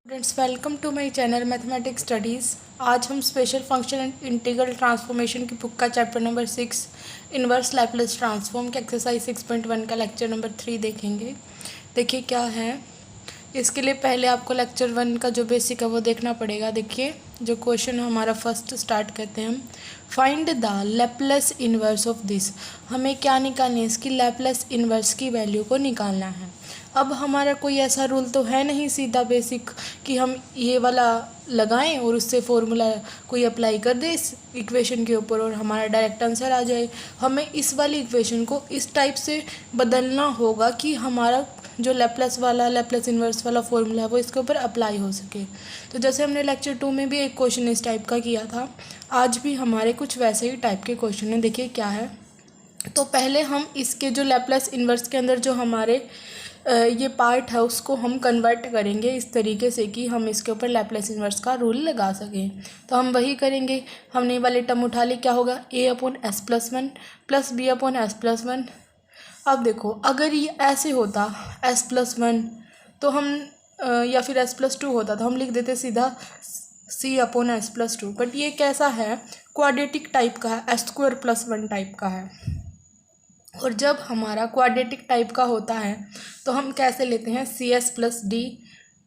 Students, welcome to my channel mathematics studies. आज हम special function and integral transformation की book का chapter number 6 inverse Laplace transform के exercise 6.1 का lecture number 3 देखेंगे। देखिए क्या है। इसके लिए पहले आपको लेक्चर 1 का जो बेसिक है वो देखना पड़ेगा। देखिए जो क्वेश्चन हमारा फर्स्ट स्टार्ट करते हैं हम। Find the Laplace inverse of this. हमें क्या निकालनी है, इसकी लैपलेस इनवर्स की वैल्यू को निकालना है। अब हमारा कोई ऐसा रूल तो है नहीं सीधा बेसिक कि हम ये वाला लगाएं और उससे फॉर्मूला कोई अप्लाई कर दे इस इक्वेशन के ऊपर और हमारा डायरेक्ट आंसर आ जाए। हमें इस वाली इक्वेशन को इस टाइप से बदलना होगा कि हमारा जो लैपलेस इन्वर्स वाला फॉर्मूला है वो इसके ऊपर अप्लाई हो सके। तो जैसे हमने लेक्चर 2 में भी एक क्वेश्चन इस टाइप का किया था, आज भी हमारे कुछ वैसे ही टाइप के क्वेश्चन हैं। देखिए क्या है। तो पहले हम इसके जो लैपलेस इन्वर्स के अंदर जो हमारे ये पार्ट है उसको हम कन्वर्ट करेंगे इस तरीके से कि हम इसके ऊपर लैपलेस इन्वर्स का रूल लगा सकें। तो हम वही करेंगे। हमने ये वाले टर्म उठा ली, क्या होगा a/s+1 प्लस b/s+1। अब देखो अगर ये ऐसे होता s+1 तो हम या फिर s+2 होता तो हम लिख देते सीधा c/s+2। बट ये कैसा है, क्वाड्रेटिक टाइप का है, s² + 1 टाइप का है। और जब हमारा क्वाड्रेटिक टाइप का होता है तो हम कैसे लेते हैं, CS+D/s²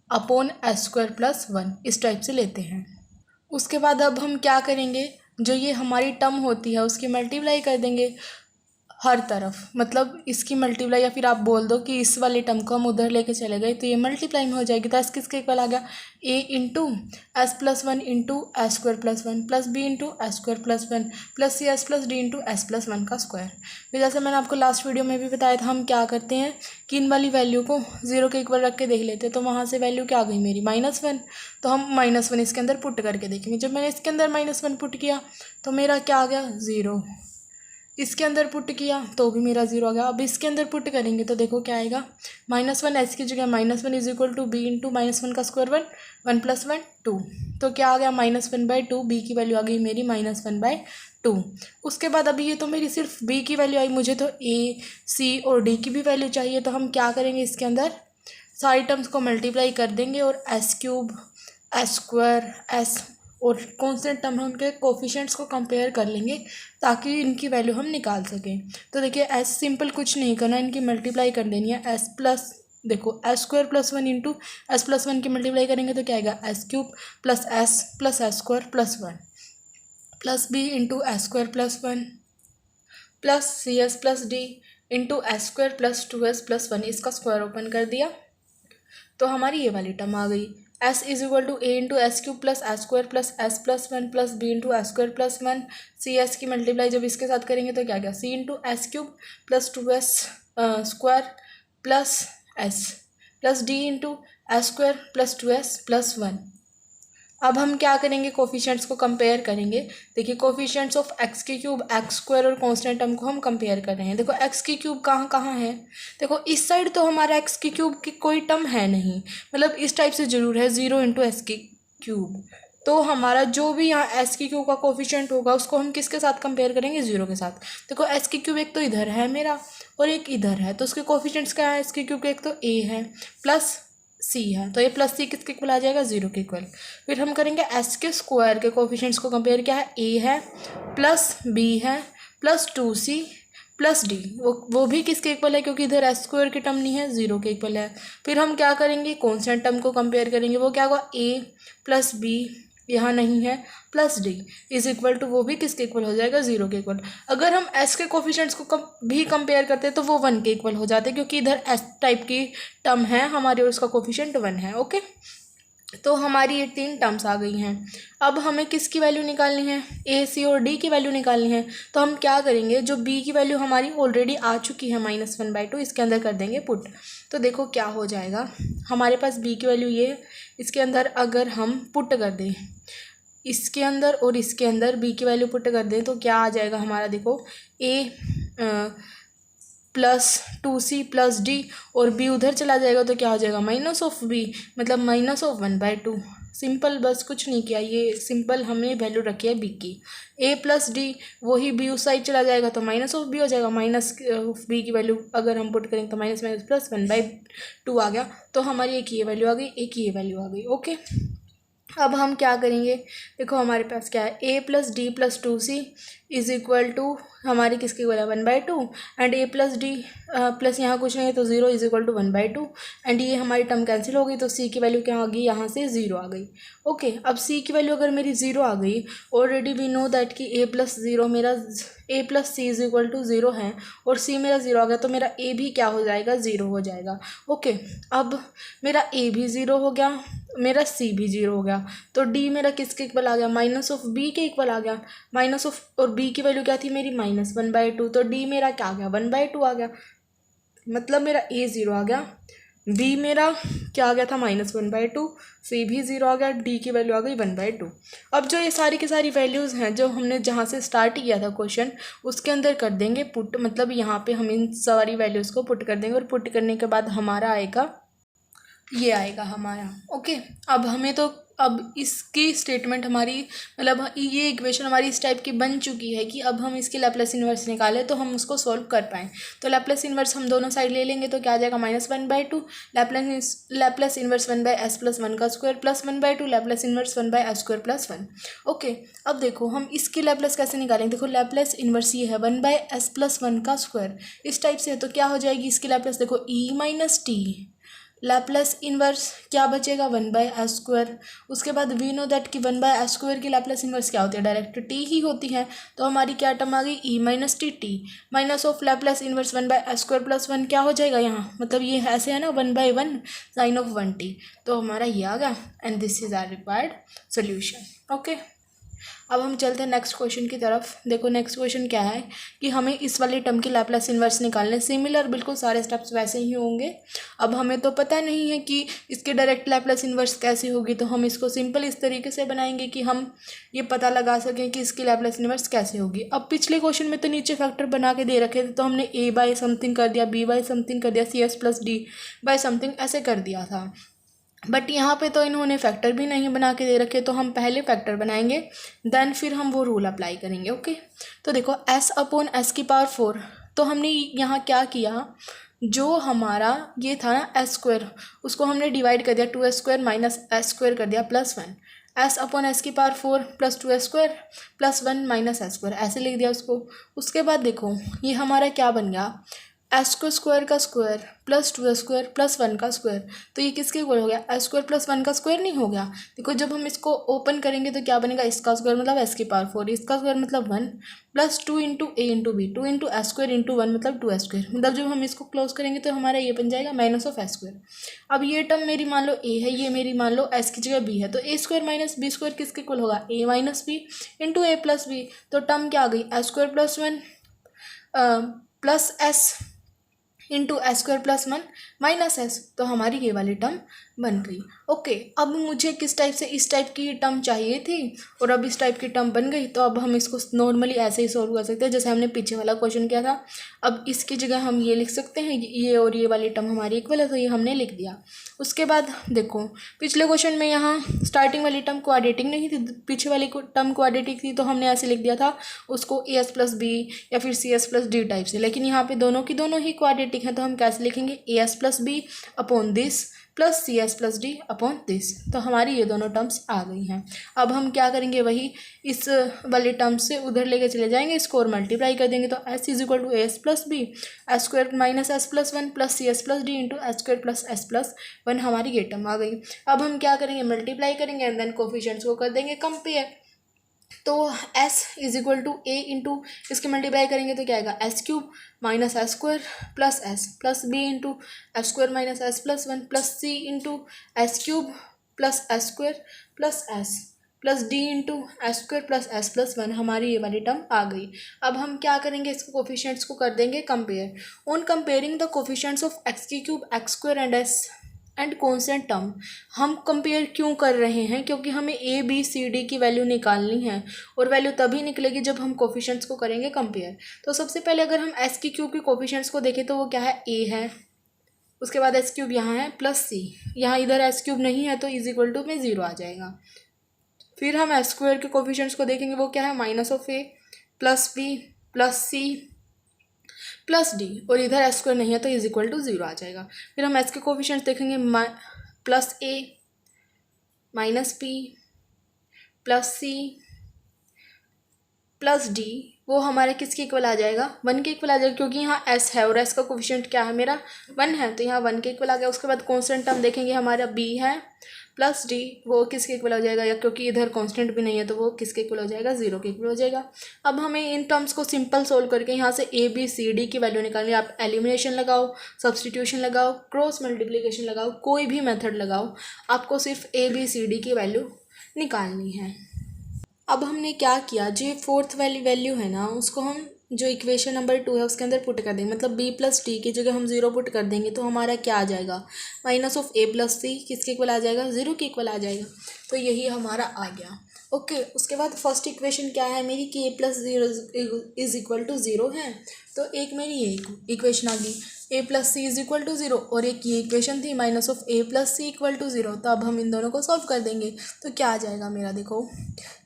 + 1 इस टाइप से लेते हैं। उसके बाद अब हम क्या करेंगे, जो ये हमारी टर्म होती है उसकी मल्टीप्लाई कर देंगे हर तरफ। मतलब इसकी मल्टीप्लाई, या फिर आप बोल दो कि इस वाली टर्म को हम उधर लेके चले गए तो ये मल्टीप्लाई में हो जाएगी। तो एस किसके इक्वल आ गया, a/s+1 × s² + 1 plus b/s² + 1 plus CS+D/s+1 का स्क्वायर। फिर जैसे मैंने आपको लास्ट वीडियो में भी बताया था, हम क्या करते हैं कि इन वाली वैल्यू को 0 के इक्वल रख के देख लेते हैं। तो वहाँ से वैल्यू क्या आ गई मेरी -1। तो हम -1 इसके अंदर पुट करके देखेंगे। जब मैंने इसके अंदर -1 पुट किया तो मेरा क्या आ गया, 0। इसके अंदर पुट किया तो भी मेरा 0 आ गया। अब इसके अंदर पुट करेंगे तो देखो क्या आएगा, -1 एस की जगह -1 = b × -1 का स्क्वायर 1 1 + 1 2। तो क्या आ गया, -1/2। b की वैल्यू आ गई मेरी -1/2। उसके बाद अभी ये तो मेरी सिर्फ b की वैल्यू आई, मुझे तो a c और d की भी वैल्यू चाहिए। तो हम क्या करेंगे, इसके अंदर सारी टर्म्स को मल्टीप्लाई कर देंगे और s³ s² और कॉन्स्टेंट टर्म है उनके कोफिशिएंट्स को कंपेयर कर लेंगे ताकि इनकी वैल्यू हम निकाल सकें। तो देखिए एस सिंपल कुछ नहीं करना, इनकी मल्टीप्लाई कर देनी है। एस प्लस देखो s² + 1 इंटू s+1 की मल्टीप्लाई करेंगे तो क्या आएगा, s³ + s + s² + 1 plus b into s² + 1 plus CS+D into s² + 2s + 1 इसका स्क्वायर ओपन कर दिया तो हमारी ये वाली टर्म आ गई। s = a × s³ + s² + s+1 plus b × s² + 1 CS की मल्टीप्लाई जब इसके साथ करेंगे तो क्या गया, c × s³ + 2s² plus s plus d × s² + 2s + 1। अब हम क्या करेंगे, कोफिशिएंट्स को कंपेयर करेंगे। देखिए कोफिशिएंट्स ऑफ x³ x² और कांस्टेंट टर्म को हम कंपेयर कर रहे हैं। देखो x³ कहाँ कहाँ है, देखो इस साइड तो हमारा x³ की कोई टर्म है नहीं, मतलब इस टाइप से जरूर है 0 × s³। तो हमारा जो भी यहाँ s³ का कोफिशिएंट होगा उसको हम किसके साथ कंपेयर करेंगे, 0 के साथ। देखो s³ एक तो इधर है मेरा और एक इधर है, तो उसके कोफिशिएंट्स क्या है s³ के, एक तो a है प्लस c है, तो ये प्लस c किसके इक्वल आ जाएगा, 0 के इक्वल। फिर हम करेंगे s के स्क्वायर के कोफिशिएंट्स को कंपेयर, क्या है, a है प्लस b है प्लस 2c प्लस d, वो भी किसके इक्वल है क्योंकि इधर s² की टर्म नहीं है, 0 के इक्वल है। फिर हम क्या करेंगे, कॉन्स्टेंट टर्म को कंपेयर करेंगे, वो क्या होगा, a प्लस b यहाँ नहीं है plus d is equal to, वो भी किसके इक्वल हो जाएगा, 0 के इक्वल। अगर हम s के कोफिशिएंट्स को भी कंपेयर करते हैं तो वो 1 के इक्वल हो जाते हैं क्योंकि इधर s टाइप की टर्म है हमारी और उसका कोफिशिएंट 1 है। ओके, तो हमारी ये 3 टर्म्स आ गई हैं। अब हमें किसकी वैल्यू निकालनी है, a c और d की वैल्यू निकालनी है। तो हम क्या करेंगे, जो b की वैल्यू हमारी ऑलरेडी आ चुकी है -1/2, इसके अंदर कर देंगे पुट। तो देखो क्या हो जाएगा, हमारे पास b की वैल्यू ये, इसके अंदर अगर हम पुट कर दें, इसके अंदर और इसके अंदर b की वैल्यू पुट कर दें तो क्या आ जाएगा हमारा, देखो a plus 2c plus d और b उधर चला जाएगा तो क्या हो जाएगा, -b मतलब -1/2। सिंपल, बस कुछ नहीं किया, ये सिंपल हमने वैल्यू रखी है बी की। ए प्लस डी, वही बी उस साइड चला जाएगा तो माइनस ऑफ बी हो जाएगा, माइनस ऑफ बी की वैल्यू अगर हम पुट करेंगे तो माइनस माइनस प्लस 1/2 आ गया। तो हमारी एक ये वैल्यू आ गई, एक ये वैल्यू आ गई। ओके, अब हम क्या करेंगे, देखो हमारे पास क्या है, A plus D plus 2c is equal to हमारी किसके इक्वल है 1/2, and A plus D plus यहाँ कुछ नहीं है तो 0 इज इक्वल टू 1/2, एंड ये हमारी टर्म कैंसिल हो गई तो c की वैल्यू क्या आ गई, यहाँ से 0 आ गई। ओके, अब c की वैल्यू अगर मेरी 0 आ गई, ऑलरेडी वी नो दैट कि a प्लस 0 मेरा a plus C is equal to 0 है, और c मेरा 0 आ गया तो मेरा a भी क्या हो जाएगा, 0 हो जाएगा। ओके, अब मेरा a भी 0 हो गया, मेरा c भी 0 हो गया, तो d मेरा किसके इक्वल आ गया, माइनस ऑफ b के इक्वल आ गया। माइनस ऑफ, और b की वैल्यू क्या थी मेरी -1/2, तो d मेरा क्या आ गया 1/2 आ गया, मतलब मेरा a 0 आ गया, b मेरा क्या आ गया था -1/2, c भी 0 आ गया, d की वैल्यू आ गई 1/2। अब जो ये सारी की सारी वैल्यूज़ हैं जो हमने जहाँ से स्टार्ट किया था क्वेश्चन, उसके अंदर कर देंगे पुट, मतलब यहाँ पे हम इन सारी वैल्यूज़ को पुट कर देंगे, और पुट करने के बाद हमारा आएगा, ये आएगा हमारा। ओके, अब हमें तो अब इसकी स्टेटमेंट हमारी, मतलब ये इक्वेशन हमारी इस टाइप की बन चुकी है कि अब हम इसकी लैप्लेस इन्वर्स निकालें तो हम उसको सॉल्व कर पाएँ। तो लैप्लेस इन्वर्स हम दोनों साइड ले लेंगे तो क्या आ जाएगा -1/2, लैप्लेस इन्वर्स 1/s प्लस 1 का square plus 1/2 Laplace inverse 1/s square plus 1। Okay, अब देखो हम इसकी लैप्लेस कैसे निकालेंगे, देखो लैप्लेस इन्वर्स ये है 1/s प्लस 1 का स्क्वायर, इस टाइप से है, तो क्या हो जाएगी इसकी लैप्लेस, देखो e minus T, Laplace inverse क्या बचेगा 1/s स्क्वायर। उसके बाद वी नो दैट कि 1/s स्क्वायर की लैप्लेस इन्वर्स क्या होती है, डायरेक्ट टी ही होती है, तो हमारी क्या टर्म आ गई e minus T minus of Laplace inverse 1/s square plus 1 क्या हो जाएगा यहाँ, मतलब ये ऐसे है ना 1/1 साइन ऑफ 1t, तो हमारा ये आ गया, and this is our required solution. Okay, अब हम चलते हैं नेक्स्ट क्वेश्चन की तरफ। देखो नेक्स्ट क्वेश्चन क्या है कि हमें इस वाली टर्म की लैप्लेस इन्वर्स निकालने, सिमिलर बिल्कुल सारे स्टेप्स वैसे ही होंगे। अब हमें तो पता नहीं है कि इसके डायरेक्ट लैप्लेस इन्वर्स कैसी होगी, तो हम इसको सिंपल इस तरीके से बनाएंगे कि हम ये पता लगा सकें कि इसकी लैप्लेस इन्वर्स कैसे होगी। अब पिछले क्वेश्चन में तो नीचे फैक्टर बना के दे रखे थे, तो हमने a बाय समथिंग कर दिया, b बाय समथिंग कर दिया, cs plus d by something ऐसे कर दिया था, बट यहाँ पे तो इन्होंने फैक्टर भी नहीं बना के दे रखे, तो हम पहले फैक्टर बनाएंगे, देन फिर हम वो रूल अप्लाई करेंगे। ओके, तो देखो s अपॉन s की पावर 4, तो हमने यहाँ क्या किया, जो हमारा ये था ना s स्क्वायर, उसको हमने डिवाइड कर दिया 2s square minus s square कर दिया प्लस 1, s अपॉन s की power 4 plus 2s square plus 1 minus s square ऐसे लिख दिया उसको। उसके बाद देखो ये हमारा क्या बन गया, एस को स्क्वायर का स्क्वायर प्लस 2 स्क्वायर प्लस 1 का स्क्वायर, तो ये किसके इक्वल हो गया, एस स्क्वायर प्लस 1 का स्क्वायर नहीं हो गया। देखो जब हम इसको ओपन करेंगे तो क्या बनेगा, इसका स्क्वायर मतलब एस की पावर 4, इसका स्क्वायर मतलब 1 plus 2 into A into B, 2 into S square into 1 मतलब 2 एस स्क्वायर, मतलब जब हम इसको क्लोज करेंगे तो हमारा ये बन जाएगा माइनस ऑफ एस स्क्वायर। अब ये टर्म मेरी मान लो ए है, ये मेरी मान लो एस की जगह बी है, तो ए स्क्वायर माइनस बी स्क्वायर किसके इक्वल होगा, ए माइनस बी इंटू ए प्लस बी, तो टर्म क्या आ गई S square plus 1 plus S into S square plus 1 minus S, तो हमारी ये वाली टर्म बन गई। ओके, अब मुझे किस टाइप से, इस टाइप की टर्म चाहिए थी, और अब इस टाइप की टर्म बन गई, तो अब हम इसको नॉर्मली ऐसे ही सॉल्व कर सकते हैं जैसे हमने पीछे वाला क्वेश्चन किया था। अब इसकी जगह हम ये लिख सकते हैं, ये और ये वाली टर्म हमारी इक्वल है, तो ये हमने लिख दिया। उसके बाद देखो पिछले क्वेश्चन में यहाँ स्टार्टिंग वाली टर्म क्वाड्रेटिक नहीं थी, पीछे वाली टर्म क्वाड्रेटिक थी, तो हमने ऐसे लिख दिया था उसको ए एस प्लस बी या फिर C S plus D type से, लेकिन यहाँ पे दोनों की दोनों ही क्वाड्रेटिक हैं, तो हम कैसे लिखेंगे, A S plus B upon this plus C S plus D upon this, तो हमारी ये दोनों टर्म्स आ गई हैं। अब हम क्या करेंगे, वही इस वाले टर्म्स से उधर लेके चले जाएंगे, इसको और मल्टीप्लाई कर देंगे, तो S is equal to A S plus B S square minus S plus 1 plus C S plus D into S square plus S plus 1, हमारी ये टर्म आ गई। अब हम क्या करेंगे, मल्टीप्लाई करेंगे एंड देन कोफिशिएंट्स को कर देंगे कंपेयर, तो s is equal to A into इसके मल्टीप्लाई करेंगे तो क्या आएगा, S cube minus S square plus S plus B into S square minus S plus 1 plus C into S cube plus S square plus S plus D into S square plus S plus 1, हमारी ये वाली term आ गई। अब हम क्या करेंगे, इसको coefficients को कर देंगे compare. On comparing the coefficients of X की cube X square and S and constant term, हम कंपेयर क्यों कर रहे हैं, क्योंकि हमें ए बी सी डी की वैल्यू निकालनी है, और वैल्यू तभी निकलेगी जब हम कोफिशिएंट्स को करेंगे कंपेयर। तो सबसे पहले अगर हम एस की क्यूब के कोफिशिएंट्स को देखें तो वो क्या है, ए है, उसके बाद एस क्यूब यहाँ है प्लस सी, यहाँ इधर एस क्यूब नहीं है तो इज इक्वल टू में 0 आ जाएगा। फिर हम एस स्क्वायर के कोफिशिएंट्स को देखेंगे, वो क्या है minus of A plus B plus C plus D, और इधर एस स्क्वायर नहीं है तो इज इक्वल टू 0 आ जाएगा। फिर हम एस के कोफिशिएंट्स देखेंगे, plus A minus B plus C plus D, वो हमारे किसके इक्वल आ जाएगा 1 के इक्वल आ जाएगा, क्योंकि यहाँ एस है और एस का कोफिशिएंट क्या है मेरा 1 है, तो यहाँ 1 के इक्वल आ गया। उसके बाद कांस्टेंट टर्म देखेंगे, हमारा बी है प्लस डी, वो किसके इक्वल हो जाएगा, या क्योंकि इधर कांस्टेंट भी नहीं है तो वो किसके इक्वल हो जाएगा 0 के इक्वल हो जाएगा। अब हमें इन टर्म्स को सिंपल सोल्व करके यहाँ से ए बी सी डी की वैल्यू निकालनी है। आप एलिमिनेशन लगाओ, सब्सटीट्यूशन लगाओ, क्रॉस मल्टीप्लिकेशन लगाओ, कोई भी मेथड लगाओ, आपको सिर्फ ए बी सी डी की वैल्यू निकालनी है। अब हमने क्या किया, जो फोर्थ वाली वैल्यू है ना उसको हम जो इक्वेशन नंबर 2 है उसके अंदर पुट कर देंगे, मतलब b प्लस टी की जगह हम 0 पुट कर देंगे तो हमारा क्या आ जाएगा माइनस ऑफ ए प्लस सी, किसके इक्वल आ जाएगा 0 के इक्वल आ जाएगा। तो यही हमारा आ गया। ओके, उसके बाद फर्स्ट इक्वेशन क्या है मेरी कि A plus 0 is equal to 0 है, तो एक मेरी ये इक्वेशन आ गई A plus C is equal to 0, और एक ये इक्वेशन थी minus of A plus C equal to 0। तो अब हम इन दोनों को सॉल्व कर देंगे तो क्या आ जाएगा मेरा, देखो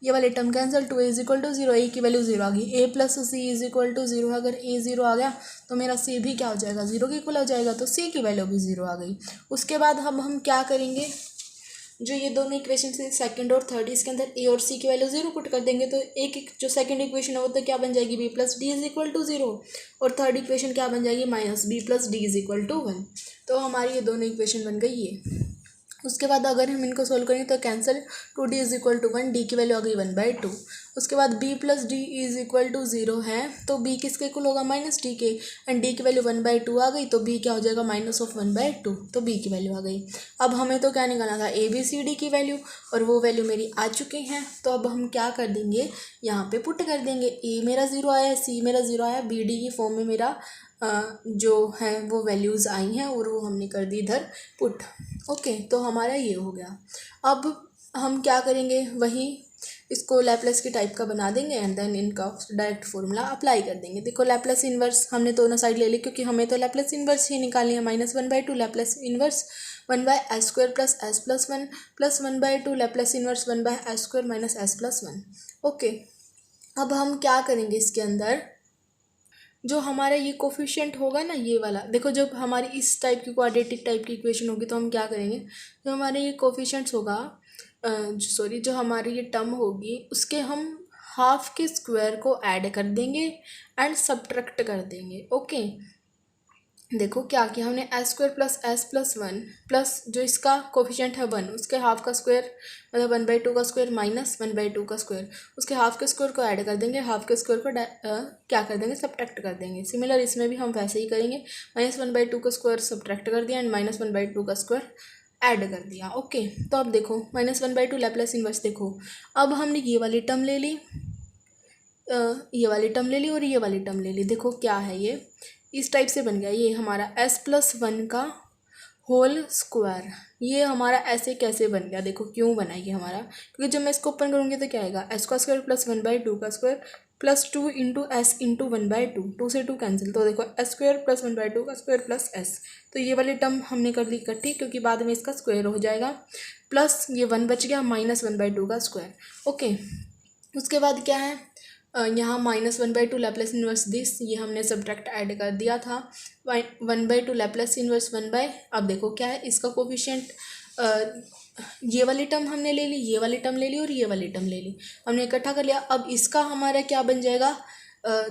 ये वाले term cancel, 2 is equal to 0, A की वैल्यू 0 आ गई, A plus C is equal to 0, अगर ए 0 आ गया तो मेरा सी भी क्या हो जाएगा 0 के इक्वल हो जाएगा, तो सी की वैल्यू भी 0 आ गई। उसके बाद हम क्या करेंगे, जो ये दोनों इक्वेशन से सेकंड और थर्ड, इसके अंदर ए और सी की वैल्यू 0 पुट कर देंगे, तो एक जो सेकंड इक्वेशन है वो तो क्या बन जाएगी B plus D is equal to 0, और थर्ड इक्वेशन क्या बन जाएगी minus B plus D is equal to 1। तो हमारी ये दोनों इक्वेशन बन गई ये। उसके बाद अगर हम इनको सोल्व करेंगे तो cancel, 2d is equal to 1, D की वैल्यू आ गई 1/2। उसके बाद b plus D is equal to 0 है, तो b किसके इक्वल होगा माइनस डी के, एंड d की वैल्यू 1/2 आ गई, तो b क्या हो जाएगा माइनस ऑफ 1/2, तो b की वैल्यू आ गई। अब हमें तो क्या निकालना था ए बी सी डी की वैल्यू, और वो वैल्यू मेरी आ चुकी हैं। तो अब हम क्या कर देंगे, यहाँ पे पुट कर देंगे, ए मेरा 0 आया, सी मेरा 0 आया, बी डी की फॉर्म में मेरा जो है वो वैल्यूज़ आई हैं और वो हमने कर दी इधर पुट। ओके, तो हमारा ये हो गया। अब हम क्या करेंगे, वही इसको लैप्लेस की टाइप का बना देंगे एंड देन इनका डायरेक्ट फॉर्मूला अप्लाई कर देंगे। देखो लैप्लेस इन्वर्स हमने दोनों साइड ले ली, क्योंकि हमें तो लैप्लेस इन्वर्स ही निकालनी है। -1/2 Laplace inverse 1/s² plus s plus 1 plus 1/2 Laplace inverse 1/s² minus s plus 1। Okay, अब हम क्या करेंगे, इसके अंदर जो हमारा ये कोफिशिएंट होगा ना, ये वाला देखो, जब हमारी इस टाइप की क्वाड्रेटिक टाइप की इक्वेशन होगी तो हम क्या करेंगे, जो हमारे ये कोफिशिएंट्स होगा जो हमारी ये टर्म होगी उसके हम हाफ के स्क्वायर को ऐड कर देंगे एंड सब्ट्रैक्ट कर देंगे। ओके, देखो क्या किया हमने, s² plus s plus 1 plus जो इसका कोफिशिएंट है 1, उसके हाफ का स्क्वायर मतलब 1/2 का स्क्वायर माइनस 1/2 का स्क्वायर, उसके हाफ के स्क्वायर को ऐड कर देंगे, हाफ के स्क्वायर को क्या कर देंगे सब्ट्रैक्ट कर देंगे। सिमिलर इसमें भी हम वैसे ही करेंगे, -1/2 का स्क्वायर सब्ट्रैक्ट कर दिया एंड -1/2 का स्क्वायर ऐड कर दिया। ओके, तो अब देखो -1/2 लैप्लेस इन्वर्स, देखो अब हमने ये वाली टर्म ले ली, ये वाली टर्म ले ली और ये वाली टर्म ले ली। देखो क्या है, ये इस टाइप से बन गया, ये हमारा s+1 का होल स्क्वायर। ये हमारा ऐसे कैसे बन गया, देखो क्यों बना ये हमारा, क्योंकि जब मैं इसको ओपन करूँगी तो क्या आएगा, s का स्क्वायर प्लस 1/2 का square plus 2 into S into 1/2, 2 से 2 कैंसिल, तो देखो s² प्लस 1/2 का स्क्वायर प्लस s। तो ये वाली टर्म हमने कर दी इकट्ठी, क्योंकि बाद में इसका स्क्वायर हो जाएगा, प्लस ये 1 बच गया माइनस 1/2 का स्क्वायर। ओके, उसके बाद क्या है, यहाँ -1/2 लैप्लेस इन्वर्स दिस, ये हमने सब्ट्रैक्ट ऐड कर दिया था, 1/2 लैप्लेस इन्वर्स 1/, अब देखो क्या है इसका कोफिशिएंट, ये वाली टर्म हमने ले ली, ये वाली टर्म ले ली और ये वाली टर्म ले ली, हमने इकट्ठा कर लिया। अब इसका हमारा क्या बन जाएगा,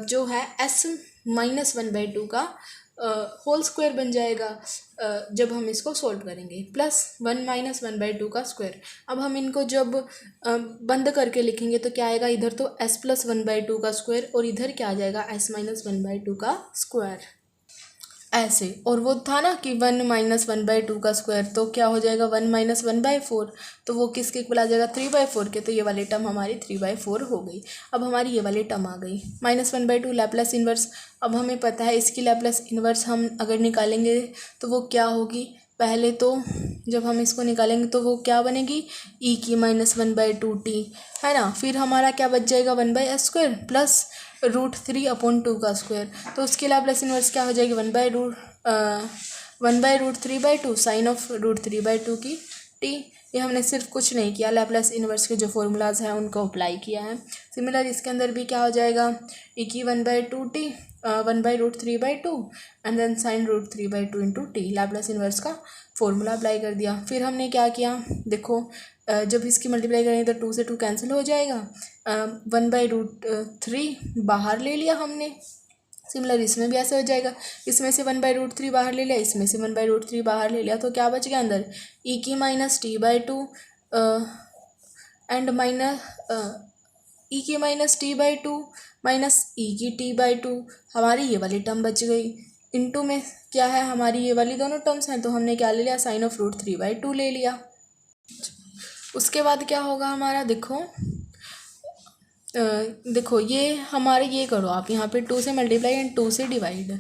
जो है s-1/2 का होल स्क्वायर बन जाएगा जब हम इसको सॉल्व करेंगे, प्लस 1 माइनस 1/2 का स्क्वायर। अब हम इनको जब बंद करके लिखेंगे तो क्या आएगा, इधर तो s प्लस 1/2 का स्क्वायर और इधर क्या आ जाएगा s माइनस 1/2 का स्क्वायर, ऐसे। और वो था ना कि 1 माइनस 1/2 का स्क्वायर, तो क्या हो जाएगा 1 माइनस 1/4, तो वो किसके इक्वल आ जाएगा 3/4 के, तो ये वाली टर्म हमारी 3/4 हो गई। अब हमारी ये वाली टर्म आ गई -1/2 लैप्लेस इन्वर्स। अब हमें पता है इसकी लैप्लेस इन्वर्स हम अगर निकालेंगे तो वो क्या होगी, पहले तो जब हम इसको निकालेंगे तो वो क्या बनेगी e की -1/2t, है ना। फिर हमारा क्या बच जाएगा 1/s² प्लस √3/2 का स्क्वायर, तो उसकी लैप्लेस इन्वर्स क्या हो जाएगी 1/√3/2 साइन ऑफ √3/2 की टी। ये हमने सिर्फ कुछ नहीं किया, लैप्लास इन्वर्स के जो फॉर्मूलाज हैं उनको अप्लाई किया है। सिमिलर इसके अंदर भी क्या हो जाएगा, e की 1/2t 1/√3/2 and then sine √3/2 into T, Laplace inverse का फॉर्मूला अप्लाई कर दिया। फिर हमने क्या किया, देखो जब इसकी मल्टीप्लाई करेंगे तो 2 से 2 कैंसिल हो जाएगा, 1/√3 बाहर ले लिया हमने। सिमिलर इसमें भी ऐसे हो जाएगा, इसमें से 1/√3 बाहर ले लिया, इसमें से 1/√3 बाहर ले लिया, तो क्या बच गया अंदर, e की -t/2 एंड माइनस e की -t/2 माइनस e की t/2, हमारी ये वाली टर्म बच गई। इनटू में क्या है, हमारी ये वाली दोनों टर्म्स हैं, तो हमने क्या ले लिया, साइन ऑफ √3/2 ले लिया। उसके बाद क्या होगा हमारा, देखो ये हमारे, ये करो आप यहाँ पे 2 से मल्टीप्लाई एंड 2 से डिवाइड,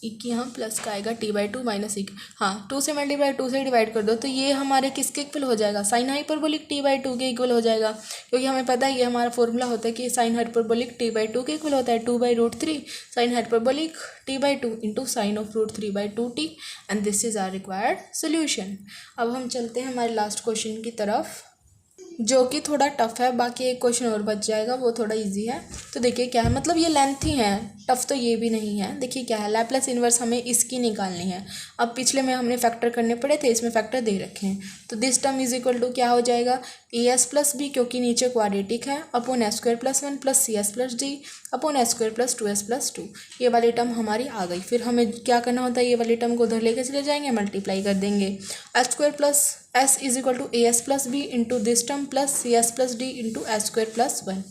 एक यहाँ प्लस का आएगा t/2 माइनस एक, हाँ 2 से मल्टीप्लाई 2 से डिवाइड कर दो, तो ये हमारे किसके इक्वल हो जाएगा, साइन हाइपरबोलिक t/2 के इक्वल हो जाएगा, क्योंकि हमें पता है ये हमारा फॉर्मूला होता है कि साइन हाइपरबोलिक t/2 के इक्वल होता है 2/√3 sine hyperbolic t/2 into sine of √3/2t, and this is our required solution. अब हम चलते हैं हमारे लास्ट क्वेश्चन की तरफ, जो कि थोड़ा टफ है, बाकी एक क्वेश्चन और बच जाएगा वो थोड़ा इजी है। तो देखिए क्या है, मतलब ये लेंथ ही है, टफ तो ये भी नहीं है। देखिए क्या है, लैप्लास इन्वर्स हमें इसकी निकालनी है। अब पिछले में हमने फैक्टर करने पड़े थे, इसमें फैक्टर दे रखे हैं, तो this term is equal to क्या हो जाएगा, as प्लस बी, क्योंकि नीचे क्वाड्रेटिक है, upon s² + 1 plus cs plus D upon s² + 2s + 2, ये वाली टर्म हमारी आ गई। फिर हमें क्या करना होता है, ये वाली टर्म को उधर लेके चले जाएंगे, मल्टीप्लाई कर देंगे, s² + s is equal to as plus B into this term plus cs plus D into s² + 1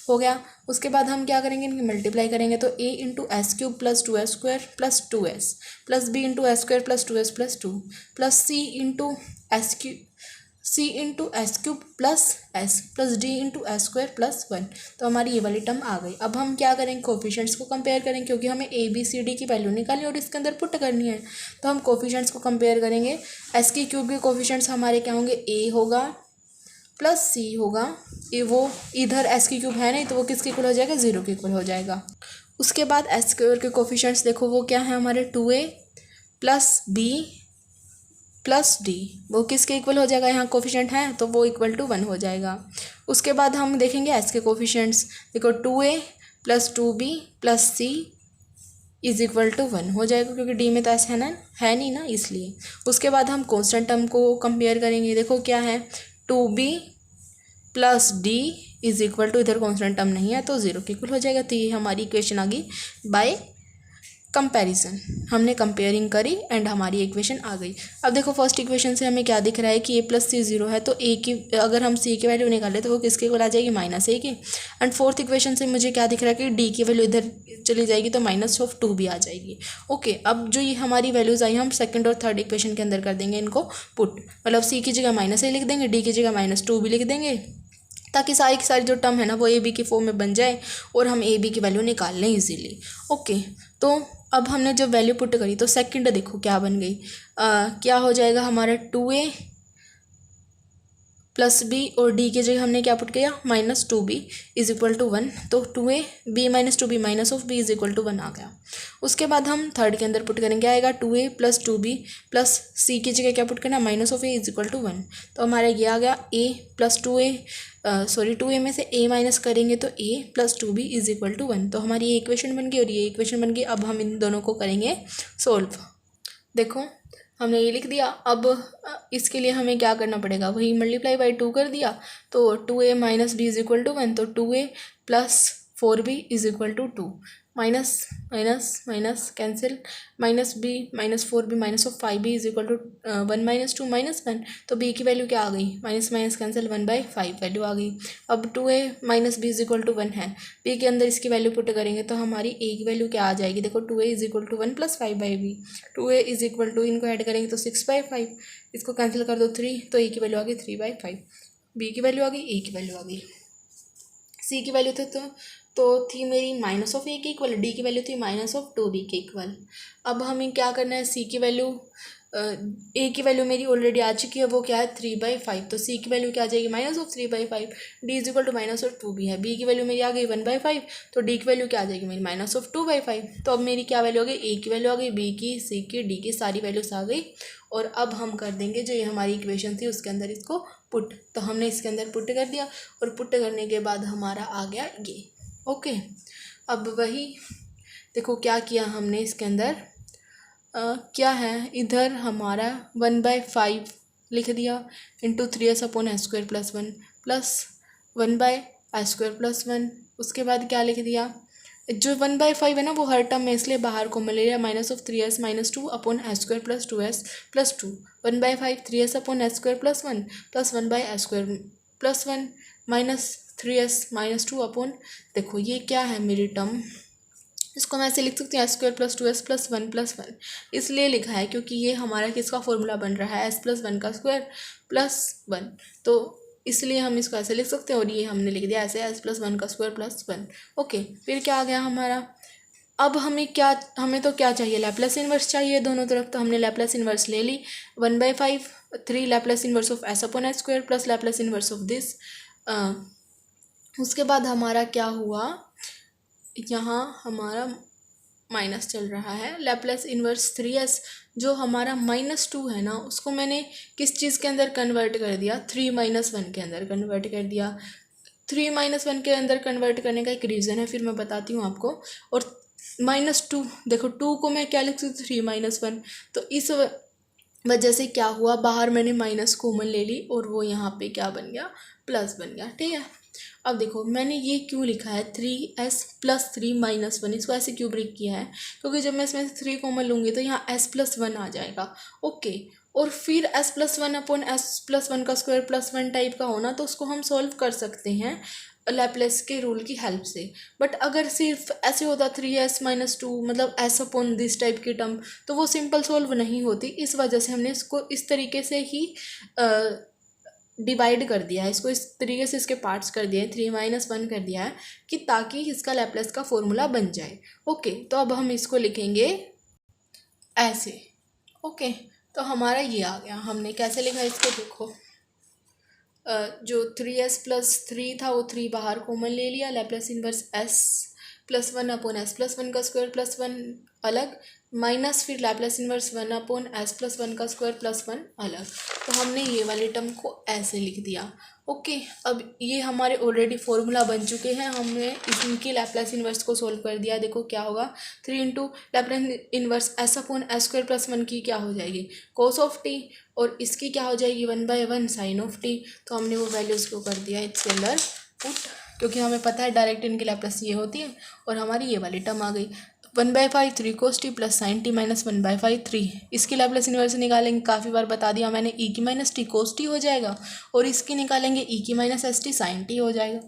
हो गया। उसके बाद हम क्या करेंगे, इनकी मल्टीप्लाई करेंगे, तो a into s³ plus 2s² plus 2s plus b into s² plus 2s plus 2 plus c into s³ plus s plus d into s² plus 1, तो हमारी ये वाली टर्म आ गई। अब हम क्या करेंगे, कोफिशिएंट्स को कंपेयर करेंगे, क्योंकि हमें a b c d की वैल्यू निकालनी है और इसके अंदर पुट करनी है, तो हम कोफिशिएंट्स को कंपेयर करेंगे। s³ के कोफिशिएंट्स हमारे क्या होंगे, a होगा प्लस c होगा, ये वो इधर s³ है नहीं, तो वो किसके इक्वल हो जाएगा, 0 के इक्वल हो जाएगा। उसके बाद s² के कोफिशिएंट्स देखो वो क्या है हमारे, 2a plus b plus D, वो किसके इक्वल हो जाएगा, यहाँ कोफिशिएंट है तो वो इक्वल टू 1 हो जाएगा। उसके बाद हम देखेंगे एस के कोफिशिएंट्स, देखो 2a plus 2b plus c is equal to 1 हो जाएगा, क्योंकि डी में तो ऐसा है नहीं ना, इसलिए। उसके बाद हम कांस्टेंट टर्म को कंपेयर करेंगे, देखो क्या है, 2b plus D is equal to, इधर कांस्टेंट टर्म नहीं है तो 0 के इक्वल हो जाएगा। तो ये हमारी इक्वेशन आ गई बाय कंपैरिजन, हमने कंपेयरिंग करी एंड हमारी इक्वेशन आ गई। अब देखो फर्स्ट इक्वेशन से हमें क्या दिख रहा है कि a प्लस सी 0 है, तो a की अगर हम c की वैल्यू निकालें तो वो किसके इक्वल आ जाएगी, -a की। एंड फोर्थ इक्वेशन से मुझे क्या दिख रहा है कि d की वैल्यू इधर चली जाएगी तो -2 भी आ जाएगी। ओके, अब जो ये हमारी वैल्यूज़ आई हम सेकंड और थर्ड इक्वेशन के अंदर कर देंगे इनको पुट, मतलब c की जगह -a लिख देंगे, d की जगह -2 भी लिख देंगे, ताकि सारी की सारी जो टर्म है ना वो ए बी की फॉर्म में बन जाए और हम ए बी की वैल्यू निकाल लें इजीली। ओके, तो अब हमने जो वैल्यू पुट करी तो सेकंड देखो क्या बन गई, क्या हो जाएगा हमारा 2a प्लस बी और डी की जगह हमने क्या पुट किया, -2b इज इक्वल टू 1, तो 2a b -2b minus of b is equal to 1 आ गया। उसके बाद हम थर्ड के अंदर पुट करेंगे, आएगा 2a plus 2b plus c की जगह क्या पुट करना, -a इज इक्वल टू 1, तो हमारा ये आ गया a प्लस 2a में से a माइनस करेंगे तो a plus 2b is equal to 1, तो हमारी ये इक्वेशन बन गई और ये इक्वेशन बन गई। अब हम इन दोनों को करेंगे सोल्व। देखो हमने ये लिख दिया, अब इसके लिए हमें क्या करना पड़ेगा, वही मल्टीप्लाई बाई 2 कर दिया, तो 2a minus b is equal to 1, तो 2a plus 4b is equal to 2, minus minus minus cancel, -b -4b minus of 5b is equal to 1 - 2 -1, तो b की वैल्यू क्या आ गई, माइनस माइनस कैंसिल 1/5 वैल्यू आ गई। अब 2a minus b is equal to 1 है, b के अंदर इसकी वैल्यू पुट करेंगे तो हमारी a की वैल्यू क्या आ जाएगी, देखो 2a is equal to 1 + 5/b, 2a is equal to, इनको ऐड करेंगे तो 6/5, इसको कैंसिल कर दो 3, तो a की वैल्यू आ गई 3/5, b की वैल्यू आ गई, a की वैल्यू आ गई, c की वैल्यू तो थी मेरी -a के इक्वल, d की वैल्यू थी -2b के इक्वल। अब हमें क्या करना है, c की वैल्यू ए की वैल्यू मेरी ऑलरेडी आ चुकी है, वो क्या है 3/5, तो सी की वैल्यू क्या आ जाएगी -3/5। डी इज इक्वल टू -2 भी है। बी की वैल्यू मेरी आ गई 1/5, तो डी की वैल्यू क्या आ जाएगी मेरी -2/5। तो अब मेरी क्या वैल्यू आ गई, ए की वैल्यू आ गई, बी की, सी की, डी की, सारी वैल्यूज आ गई। और अब हम कर देंगे जो ये हमारी इक्वेशन थी उसके अंदर इसको पुट। तो हमने इसके अंदर पुट कर दिया और पुट करने के बाद हमारा आ गया ये। ओके, अब वही देखो क्या किया हमने इसके अंदर, क्या है इधर हमारा 1/5 लिख दिया इंटू 3s/s² प्लस 1/s²+1। उसके बाद क्या लिख दिया, जो 1/5 है ना वो हर टर्म में इसलिए बाहर को मिल लिया, -3s -2/s² + 2s + 2 1/5 3s/s² + 1 plus 1/s² + 1 -3s -2 देखो ये क्या है मेरी टर्म, इसको मैं ऐसे लिख सकती हूँ s² + 2s + 1 + 1। इसलिए लिखा है क्योंकि ये हमारा किसका फॉर्मूला बन रहा है, s + 1 का स्क्वायर + 1, तो इसलिए हम इसको ऐसे लिख सकते हैं। और ये हमने लिख दिया ऐसे s + 1 का स्क्वायर + 1। ओके, फिर क्या आ गया हमारा, अब हमें तो क्या चाहिए, लैप्लस इन्वर्स चाहिए दोनों तरफ। तो हमने लैप्लस इन्वर्स ले ली, 1/5 3 Laplace inverse of s/s² plus Laplace inverse of this. उसके बाद हमारा क्या हुआ, यहाँ हमारा माइनस चल रहा है, लैप्लस इन्वर्स 3s जो हमारा -2 है ना उसको मैंने किस चीज़ के अंदर कन्वर्ट कर दिया, 3 - 1 के अंदर कन्वर्ट कर दिया। 3 - 1 के अंदर कन्वर्ट करने का एक रीज़न है, फिर मैं बताती हूँ आपको। और -2 देखो, 2 को मैं क्या लिख सकती हूँ 3 - 1, तो इस वजह से क्या हुआ, बाहर मैंने माइनस कॉमन ले ली और वो यहाँ पे क्या बन गया, प्लस बन गया। ठीक है, अब देखो मैंने ये क्यों लिखा है 3s + 3 - 1, इसको ऐसे क्यों ब्रेक किया है, क्योंकि जब मैं इसमें से 3 कॉमन लूँगी तो यहाँ s + 1 आ जाएगा। ओके, और फिर s + 1/s+1 का स्क्वायर +1 टाइप का होना, तो उसको हम सॉल्व कर सकते हैं लैप्लेस के रूल की हेल्प से। बट अगर सिर्फ ऐसे होता 3s - 2 मतलब s/दिस टाइप की टर्म, तो वो सिंपल सॉल्व नहीं होती। इस वजह से हमने इसको इस तरीके से ही डिवाइड कर दिया है, इसको इस तरीके से इसके पार्ट्स कर दिए हैं, 3 - 1 कर दिया है कि ताकि इसका लैप्लेस का फॉर्मूला बन जाए। ओके, तो अब हम इसको लिखेंगे ऐसे। ओके, तो हमारा ये आ गया, हमने कैसे लिखा इसको देखो, जो 3s + 3 था वो 3 बाहर कॉमन ले लिया, लैप्लस इन्वर्स s + 1/s+1 का स्क्वायर +1 अलग, माइनस फिर लैप्लस इन्वर्स 1/s+1 का स्क्वायर +1 अलग। तो हमने ये वाली टर्म को ऐसे लिख दिया। ओके, अब ये हमारे ऑलरेडी फॉर्मूला बन चुके हैं, हमने इनकी लैप्लस इन्वर्स को सोल्व कर दिया। देखो क्या होगा, 3 × लैप्लस इन्वर्स s/s² + 1 की क्या हो जाएगी cos ऑफ t, और इसकी क्या हो जाएगी 1/1 sin ऑफ t। तो हमने वो वैल्यूज़ को कर दिया इसके अंदर पुट, क्योंकि हमें पता है डायरेक्ट इनकी लैप्लस ये होती है, और हमारी ये वाली टर्म आ गई 1/5 3 cos t + sin t - 1/5 3। इसकी लैप्लस इन्वर्स निकालेंगे, काफ़ी बार बता दिया मैंने, e की - t cos t हो जाएगा, और इसकी निकालेंगे e की - st sin t हो जाएगा।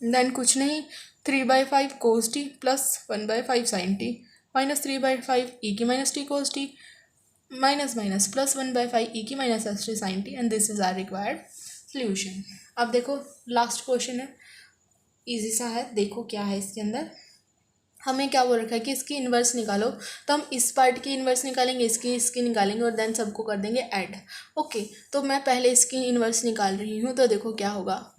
देन कुछ नहीं, 3/5 cos t + 1/5 sin t -3/5 e की - t cos t minus minus plus 1/5 e की - st sin t, and this is our required solution. अब देखो लास्ट क्वेश्चन है, इजी सा है, देखो क्या है इसके अंदर, हमें क्या बोल रखा है कि इसकी इन्वर्स निकालो, तो हम इस पार्ट की इन्वर्स निकालेंगे, इसकी निकालेंगे, और देन सबको कर देंगे ऐड। ओके, तो मैं पहले इसकी इन्वर्स निकाल रही हूँ, तो देखो क्या होगा।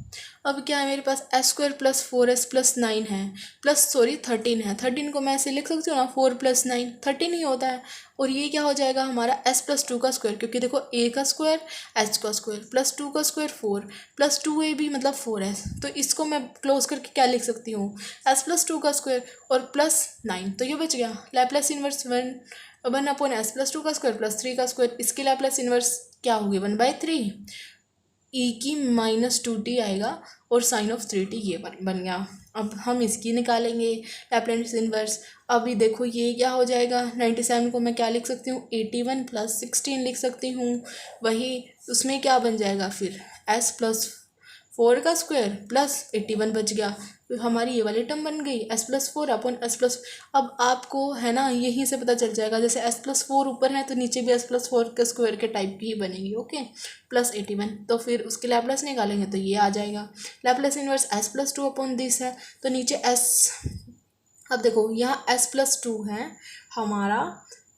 अब क्या है मेरे पास s² + 4s + 9 है, 13 है। 13 को मैं ऐसे लिख सकती हूँ ना, 4 + 9 13 ही होता है। और ये क्या हो जाएगा हमारा s + 2 का स्क्वायर, क्योंकि देखो a का स्क्वायर h का स्क्वायर + 2 का स्क्वायर 4 + 2ab मतलब 4s, तो इसको मैं क्लोज करके क्या लिख सकती हूँ s + 2 का स्क्वायर और +9, तो ये बच गया लैप्लस इन्वर्स 1/s + 2 का स्क्वायर + 3 का स्क्वायर। इसकी लैप्लस इन्वर्स क्या होगी 1/3, e की -2t आएगा, और sin ऑफ 3t ये बन गया। अब हम इसकी निकालेंगे लैप्लस इन्वर्स। अभी देखो ये क्या हो जाएगा, 97 को मैं क्या लिख सकती हूँ 81 + 16 लिख सकती हूँ। वही उसमें क्या बन जाएगा फिर s + 4 का स्क्वायर + 81 बच गया, तो हमारी ये वाली टर्म बन गई s + 4/s+। अब आपको है ना यहीं से पता चल जाएगा, जैसे s + 4 ऊपर है तो नीचे भी s + 4 के स्क्वायर के टाइप की ही बनेगी। ओके, +81, तो फिर उसके लैप्लस निकालेंगे तो ये आ जाएगा, लैप्लस इन्वर्स s + 2/दिस है, तो नीचे s। अब देखो यहाँ s + 2 है हमारा,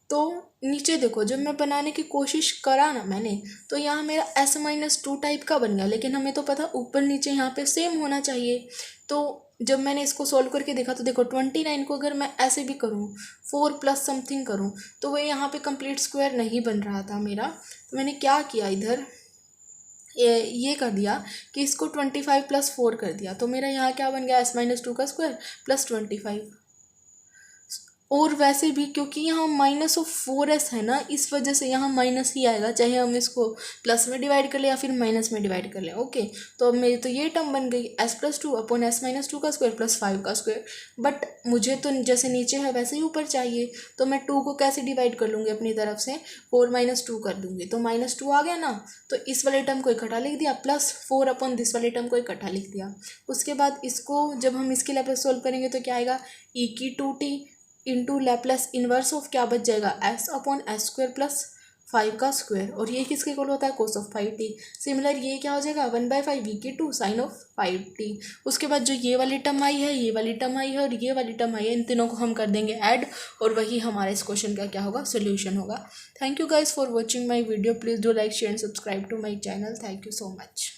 तो नीचे देखो, जब मैं बनाने की कोशिश करा ना मैंने, तो यहाँ मेरा s-2 टाइप का बन गया, लेकिन हमें तो पता ऊपर नीचे यहाँ पे सेम होना चाहिए। तो जब मैंने इसको सॉल्व करके देखा तो देखो 29 को अगर मैं ऐसे भी करूँ 4 प्लस समथिंग करूँ तो वो यहाँ पे कंप्लीट स्क्वायर नहीं बन रहा था मेरा। तो मैंने क्या किया, इधर ये कर दिया कि इसको 25 प्लस 4 कर दिया, तो मेरा यहाँ क्या बन गया, s-2 का स्क्वायर प्लस 25। और वैसे भी क्योंकि यहाँ -4s है ना, इस वजह से यहाँ माइनस ही आएगा, चाहे हम इसको प्लस में डिवाइड कर लें या फिर माइनस में डिवाइड कर लें। ओके, तो अब मेरी तो ये टर्म बन गई s+2 अपॉन s-2 का स्क्वायर प्लस 5 का स्क्वायर। बट मुझे तो जैसे नीचे है वैसे ही ऊपर चाहिए, तो मैं 2 को कैसे डिवाइड कर लूँगी अपनी तरफ से, 4 - 2 कर दूँगी, तो -2 आ गया ना, तो इस वाले टर्म को इकट्ठा लिख दिया, प्लस 4 अपॉन दिस वाले टर्म को इकट्ठा लिख दिया। उसके बाद इसको जब हम इसके लैप्लास सोल्व करेंगे तो क्या आएगा, e⁻² into Laplace inverse of क्या बच जाएगा, s अपॉन s² प्लस 5 का स्क्वायर, और ये किसके इक्वल होता है, cos ऑफ 5t। सिमिलर ये क्या हो जाएगा, 1/5 e⁻² sin ऑफ 5t। उसके बाद जो ये वाली टर्म आई है, ये वाली टर्म आई है और ये वाली टर्म आई है, इन तीनों को हम कर देंगे ऐड, और वही हमारे इस क्वेश्चन का क्या होगा, सोल्यूशन होगा। Thank you guys for watching my video. Please do like share and subscribe to my channel. Thank you so much.